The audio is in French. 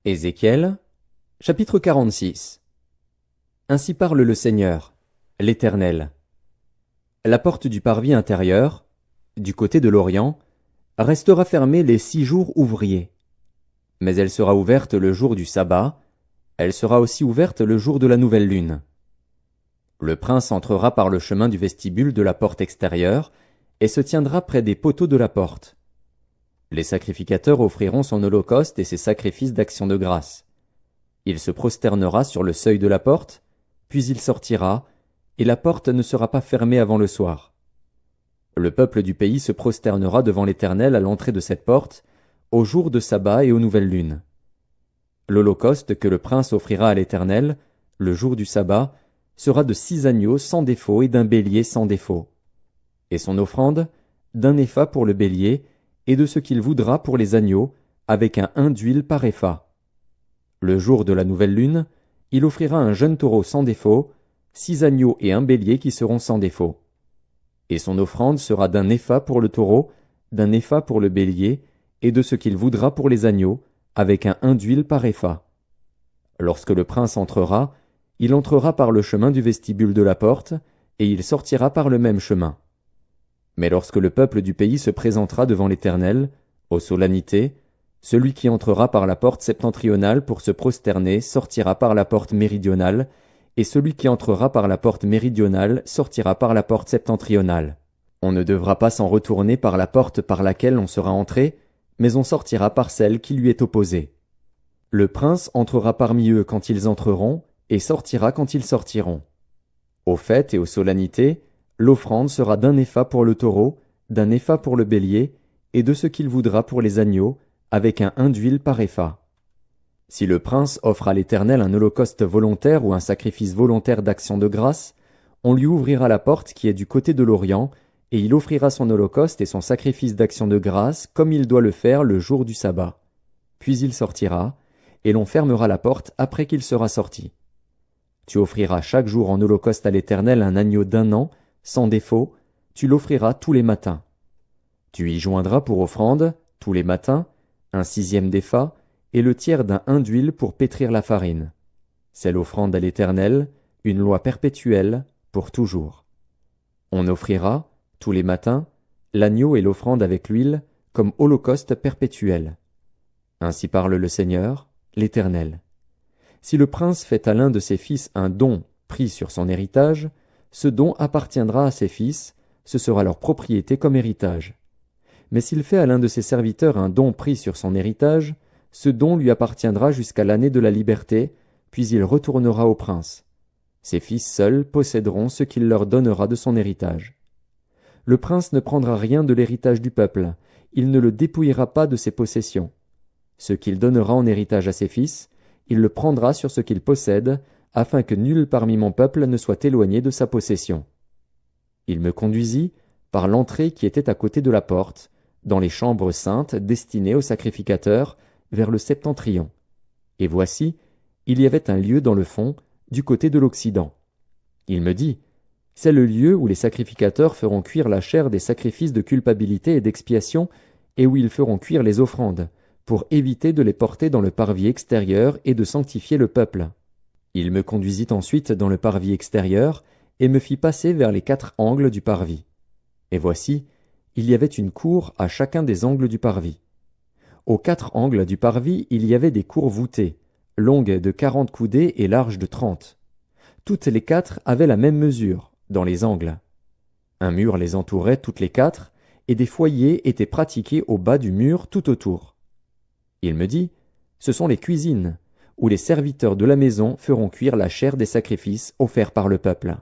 Ézéchiel, chapitre 46. Ainsi parle le Seigneur, l'Éternel. La porte du parvis intérieur, du côté de l'Orient, restera fermée les 6 jours ouvriers. Mais elle sera ouverte le jour du sabbat, elle sera aussi ouverte le jour de la nouvelle lune. Le prince entrera par le chemin du vestibule de la porte extérieure et se tiendra près des poteaux de la porte. Les sacrificateurs offriront son holocauste et ses sacrifices d'action de grâce. Il se prosternera sur le seuil de la porte, puis il sortira, et la porte ne sera pas fermée avant le soir. Le peuple du pays se prosternera devant l'Éternel à l'entrée de cette porte, au jour de sabbat et aux nouvelles lunes. L'holocauste que le prince offrira à l'Éternel, le jour du sabbat, sera de 6 agneaux sans défaut et d'un bélier sans défaut. Et son offrande, d'un épha pour le bélier, et de ce qu'il voudra pour les agneaux, avec un hin d'huile par épha. Le jour de la nouvelle lune, il offrira un jeune taureau sans défaut, 6 agneaux et un bélier qui seront sans défaut. Et son offrande sera d'un épha pour le taureau, d'un épha pour le bélier, et de ce qu'il voudra pour les agneaux, avec un hin d'huile par épha. Lorsque le prince entrera, il entrera par le chemin du vestibule de la porte, et il sortira par le même chemin. Mais lorsque le peuple du pays se présentera devant l'Éternel, aux solennités, celui qui entrera par la porte septentrionale pour se prosterner sortira par la porte méridionale, et celui qui entrera par la porte méridionale sortira par la porte septentrionale. On ne devra pas s'en retourner par la porte par laquelle on sera entré, mais on sortira par celle qui lui est opposée. Le prince entrera parmi eux quand ils entreront, et sortira quand ils sortiront. Aux fêtes et aux solennités, l'offrande sera d'un épha pour le taureau, d'un épha pour le bélier, et de ce qu'il voudra pour les agneaux, avec un hin d'huile par épha. Si le prince offre à l'Éternel un holocauste volontaire ou un sacrifice volontaire d'action de grâce, on lui ouvrira la porte qui est du côté de l'Orient, et il offrira son holocauste et son sacrifice d'action de grâce comme il doit le faire le jour du sabbat. Puis il sortira, et l'on fermera la porte après qu'il sera sorti. Tu offriras chaque jour en holocauste à l'Éternel un agneau d'1 an, sans défaut, tu l'offriras tous les matins. Tu y joindras pour offrande, tous les matins, un 6e d'épha, et le tiers d'un hin d'huile pour pétrir la farine. C'est l'offrande à l'Éternel, une loi perpétuelle, pour toujours. On offrira, tous les matins, l'agneau et l'offrande avec l'huile, comme holocauste perpétuel. Ainsi parle le Seigneur, l'Éternel. Si le prince fait à l'un de ses fils un don pris sur son héritage, ce don appartiendra à ses fils, ce sera leur propriété comme héritage. Mais s'il fait à l'un de ses serviteurs un don pris sur son héritage, ce don lui appartiendra jusqu'à l'année de la liberté, puis il retournera au prince. Ses fils seuls posséderont ce qu'il leur donnera de son héritage. Le prince ne prendra rien de l'héritage du peuple, il ne le dépouillera pas de ses possessions. Ce qu'il donnera en héritage à ses fils, il le prendra sur ce qu'il possède, afin que nul parmi mon peuple ne soit éloigné de sa possession. Il me conduisit par l'entrée qui était à côté de la porte, dans les chambres saintes destinées aux sacrificateurs, vers le septentrion. Et voici, il y avait un lieu dans le fond, du côté de l'Occident. Il me dit, c'est le lieu où les sacrificateurs feront cuire la chair des sacrifices de culpabilité et d'expiation, et où ils feront cuire les offrandes, pour éviter de les porter dans le parvis extérieur et de sanctifier le peuple. Il me conduisit ensuite dans le parvis extérieur, et me fit passer vers les 4 angles du parvis. Et voici, il y avait une cour à chacun des angles du parvis. Aux 4 angles du parvis, il y avait des cours voûtées, longues de 40 coudées et larges de 30. Toutes les 4 avaient la même mesure, dans les angles. Un mur les entourait toutes les 4, et des foyers étaient pratiqués au bas du mur tout autour. Il me dit, ce sont les cuisines, où les serviteurs de la maison feront cuire la chair des sacrifices offerts par le peuple.